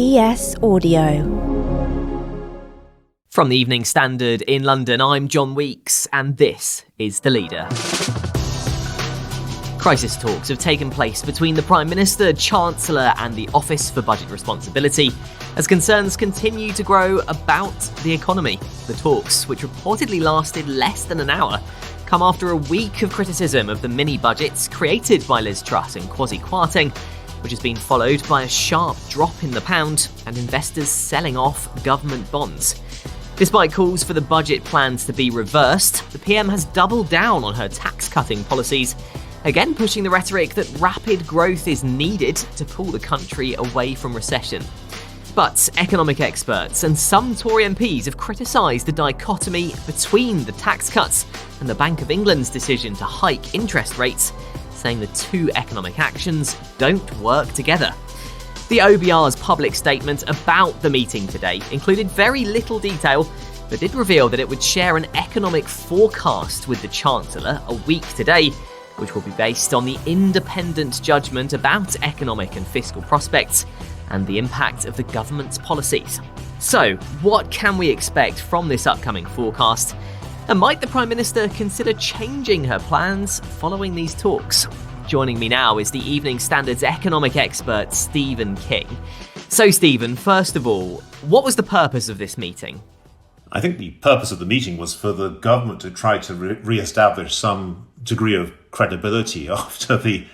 ES Audio. From the Evening Standard in London, I'm John Weeks, and this is The Leader. Crisis talks have taken place between the Prime Minister, Chancellor and the Office for Budget Responsibility as concerns continue to grow about the economy. The talks, which reportedly lasted less than an hour, come after a week of criticism of the mini-budgets created by Liz Truss and Kwasi Kwarteng, which has been followed by a sharp drop in the pound and investors selling off government bonds. Despite calls for the budget plans to be reversed, the PM has doubled down on her tax-cutting policies, again pushing the rhetoric that rapid growth is needed to pull the country away from recession. But economic experts and some Tory MPs have criticised the dichotomy between the tax cuts and the Bank of England's decision to hike interest rates, saying the two economic actions don't work together. The OBR's public statement about the meeting today included very little detail, but did reveal that it would share an economic forecast with the Chancellor a week today, which will be based on the independent judgment about economic and fiscal prospects and the impact of the government's policies. So, what can we expect from this upcoming forecast? And might the Prime Minister consider changing her plans following these talks? Joining me now is the Evening Standard's economic expert, Stephen King. So, Stephen, first of all, what was the purpose of this meeting? I think the purpose of the meeting was for the government to try to re-establish some degree of credibility after the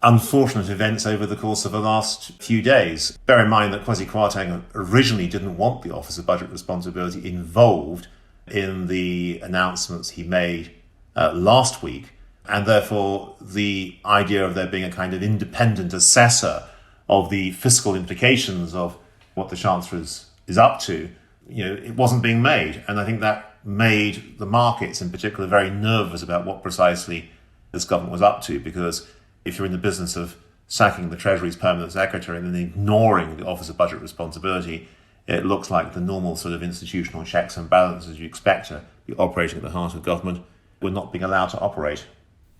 unfortunate events over the course of the last few days. Bear in mind that Kwasi Kwarteng originally didn't want the Office of Budget Responsibility involved in the announcements he made last week, and therefore the idea of there being a kind of independent assessor of the fiscal implications of what the Chancellor is up to, it wasn't being made. And I think that made the markets in particular very nervous about what precisely this government was up to, because if you're in the business of sacking the Treasury's permanent secretary and then ignoring the Office of Budget Responsibility, it looks like the normal sort of institutional checks and balances you expect to be operating at the heart of government were not being allowed to operate.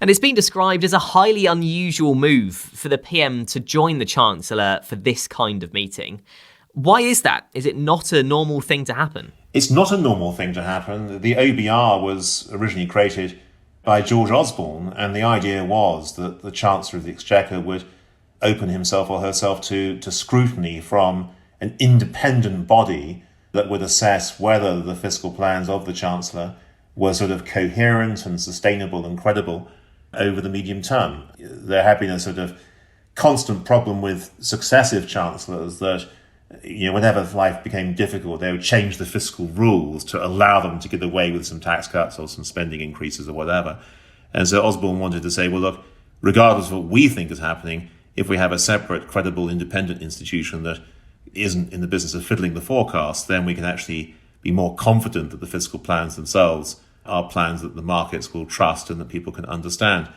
And it's been described as a highly unusual move for the PM to join the Chancellor for this kind of meeting. Why is that? Is it not a normal thing to happen? It's not a normal thing to happen. The OBR was originally created by George Osborne, and the idea was that the Chancellor of the Exchequer would open himself or herself to scrutiny from an independent body that would assess whether the fiscal plans of the Chancellor were sort of coherent and sustainable and credible over the medium term. There had been a sort of constant problem with successive Chancellors that, whenever life became difficult, they would change the fiscal rules to allow them to get away with some tax cuts or some spending increases or whatever. And so Osborne wanted to say, well, look, regardless of what we think is happening, if we have a separate, credible, independent institution that isn't in the business of fiddling the forecast, then we can actually be more confident that the fiscal plans themselves are plans that the markets will trust and that people can understand.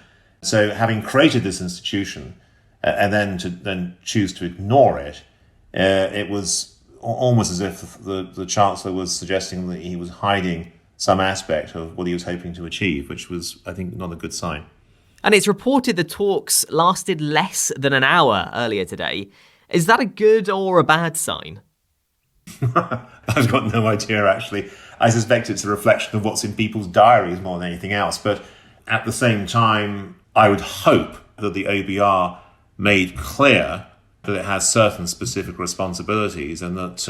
So having created this institution and then choose to ignore it, it was almost as if the Chancellor was suggesting that he was hiding some aspect of what he was hoping to achieve, which was, I think, not a good sign. And it's reported the talks lasted less than an hour earlier today. Is that a good or a bad sign? I've got no idea, actually. I suspect it's a reflection of what's in people's diaries more than anything else. But at the same time, I would hope that the OBR made clear that it has certain specific responsibilities and that,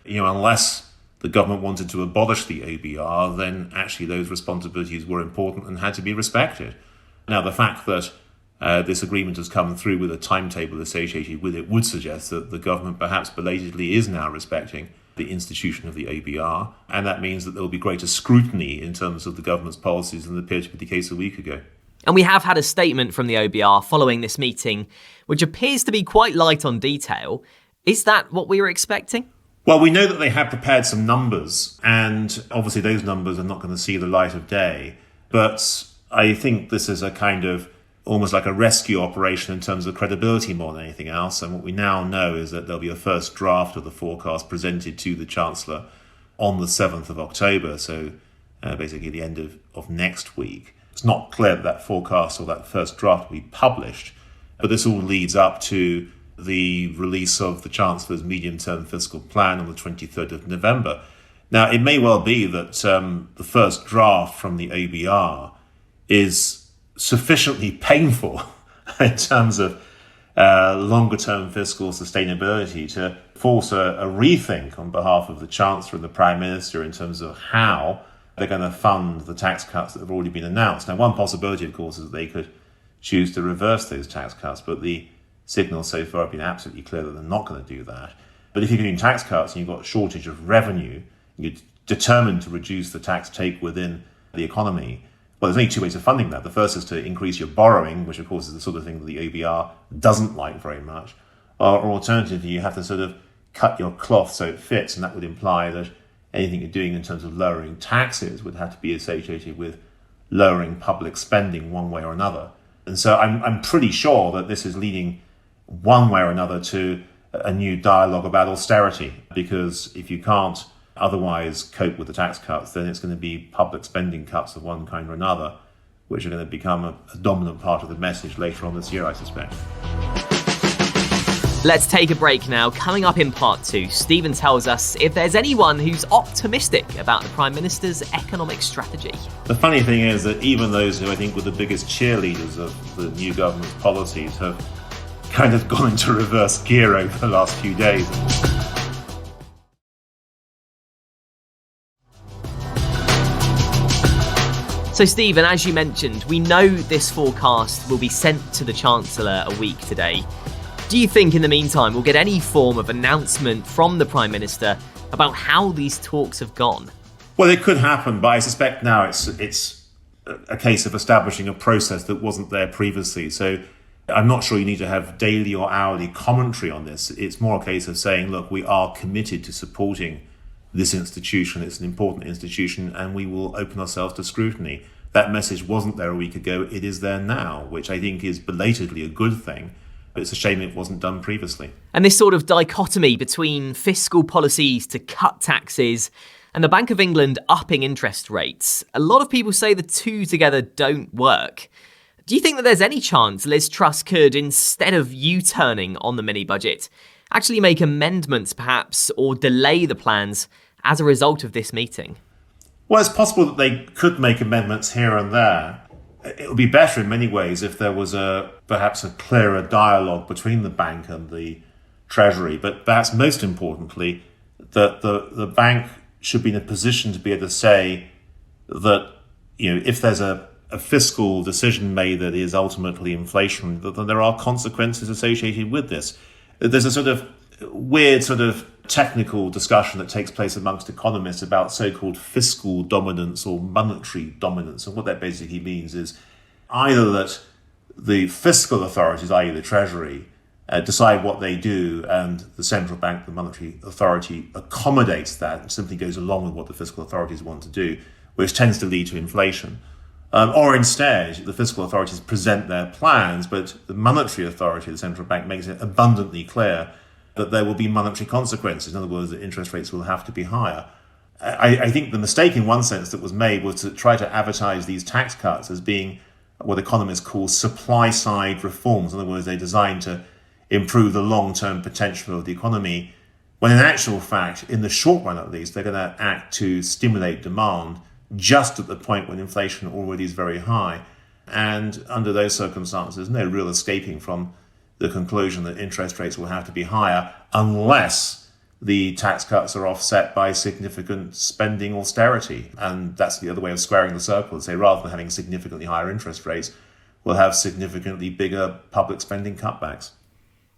unless the government wanted to abolish the OBR, then actually those responsibilities were important and had to be respected. Now, the fact that this agreement has come through with a timetable associated with it would suggest that the government perhaps belatedly is now respecting the institution of the OBR, and that means that there will be greater scrutiny in terms of the government's policies than appeared to be the case a week ago. And we have had a statement from the OBR following this meeting, which appears to be quite light on detail. Is that what we were expecting? Well, we know that they have prepared some numbers, and obviously those numbers are not going to see the light of day. But I think this is a kind of almost like a rescue operation in terms of credibility more than anything else. And what we now know is that there'll be a first draft of the forecast presented to the Chancellor on the 7th of October, so basically the end of next week. It's not clear that forecast or that first draft will be published, but this all leads up to the release of the Chancellor's medium-term fiscal plan on the 23rd of November. Now, it may well be that the first draft from the OBR is sufficiently painful in terms of longer-term fiscal sustainability to force a rethink on behalf of the Chancellor and the Prime Minister in terms of how they're going to fund the tax cuts that have already been announced. Now, one possibility, of course, is that they could choose to reverse those tax cuts, but the signals so far have been absolutely clear that they're not going to do that. But if you're doing tax cuts and you've got a shortage of revenue, you're determined to reduce the tax take within the economy, well, there's only two ways of funding that. The first is to increase your borrowing, which of course is the sort of thing that the OBR doesn't like very much. Or alternatively, you have to sort of cut your cloth so it fits, and that would imply that anything you're doing in terms of lowering taxes would have to be associated with lowering public spending one way or another. And so I'm pretty sure that this is leading one way or another to a new dialogue about austerity, because if you can't otherwise cope with the tax cuts, then it's going to be public spending cuts of one kind or another, which are going to become a dominant part of the message later on this year, I suspect. Let's take a break now. Coming up in part 2, Stephen tells us if there's anyone who's optimistic about the Prime Minister's economic strategy. The funny thing is that even those who I think were the biggest cheerleaders of the new government's policies have kind of gone into reverse gear over the last few days. So Stephen, as you mentioned, we know this forecast will be sent to the Chancellor a week today. Do you think in the meantime we'll get any form of announcement from the Prime Minister about how these talks have gone? Well, it could happen, but I suspect now it's a case of establishing a process that wasn't there previously. So I'm not sure you need to have daily or hourly commentary on this. It's more a case of saying, look, we are committed to supporting this institution. It's an important institution, and we will open ourselves to scrutiny. That message wasn't there a week ago. It is there now, which I think is belatedly a good thing. But it's a shame it wasn't done previously. And this sort of dichotomy between fiscal policies to cut taxes and the Bank of England upping interest rates, a lot of people say the two together don't work. Do you think that there's any chance Liz Truss could, instead of U-turning on the mini-budget, actually make amendments perhaps, or delay the plans as a result of this meeting? Well, it's possible that they could make amendments here and there. It would be better in many ways if there was perhaps a clearer dialogue between the bank and the Treasury, but perhaps most importantly, that the bank should be in a position to be able to say that, if there's a fiscal decision made that is ultimately inflation, that there are consequences associated with this. There's a sort of weird technical discussion that takes place amongst economists about so-called fiscal dominance or monetary dominance. And what that basically means is either that the fiscal authorities, i.e. the Treasury, decide what they do, and the central bank, the monetary authority, accommodates that and simply goes along with what the fiscal authorities want to do, which tends to lead to inflation. Or instead, the fiscal authorities present their plans, but the monetary authority, the central bank, makes it abundantly clear that there will be monetary consequences. In other words, that interest rates will have to be higher. I think the mistake in one sense that was made was to try to advertise these tax cuts as being what economists call supply-side reforms. In other words, they're designed to improve the long-term potential of the economy, when in actual fact, in the short run at least, they're going to act to stimulate demand just at the point when inflation already is very high. And under those circumstances, no real escaping from the conclusion that interest rates will have to be higher unless the tax cuts are offset by significant spending austerity. And that's the other way of squaring the circle, to say rather than having significantly higher interest rates, we'll have significantly bigger public spending cutbacks.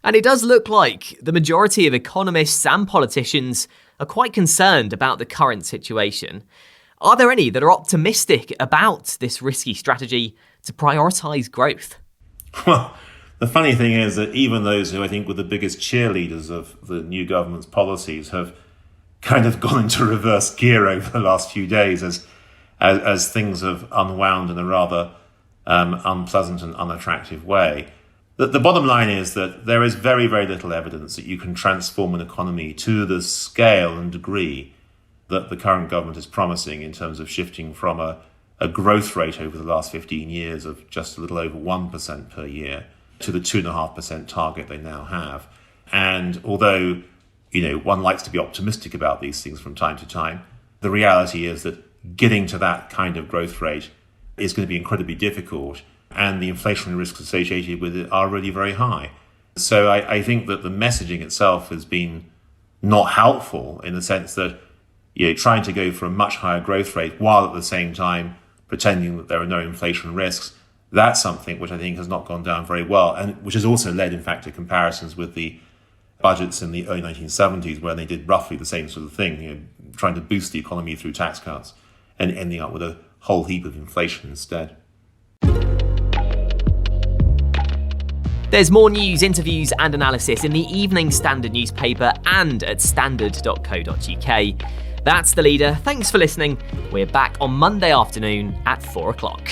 And it does look like the majority of economists and politicians are quite concerned about the current situation. Are there any that are optimistic about this risky strategy to prioritise growth? Well, the funny thing is that even those who I think were the biggest cheerleaders of the new government's policies have kind of gone into reverse gear over the last few days as things have unwound in a rather unpleasant and unattractive way. The bottom line is that there is very, very little evidence that you can transform an economy to the scale and degree that the current government is promising in terms of shifting from a growth rate over the last 15 years of just a little over 1% per year to the 2.5% target they now have. And although, one likes to be optimistic about these things from time to time, the reality is that getting to that kind of growth rate is going to be incredibly difficult, and the inflationary risks associated with it are really very high. So I think that the messaging itself has been not helpful in the sense that trying to go for a much higher growth rate while at the same time pretending that there are no inflation risks, that's something which I think has not gone down very well, and which has also led, in fact, to comparisons with the budgets in the early 1970s where they did roughly the same sort of thing, trying to boost the economy through tax cuts and ending up with a whole heap of inflation instead. There's more news, interviews and analysis in the Evening Standard newspaper and at standard.co.uk. That's The Leader. Thanks for listening. We're back on Monday afternoon at 4 o'clock.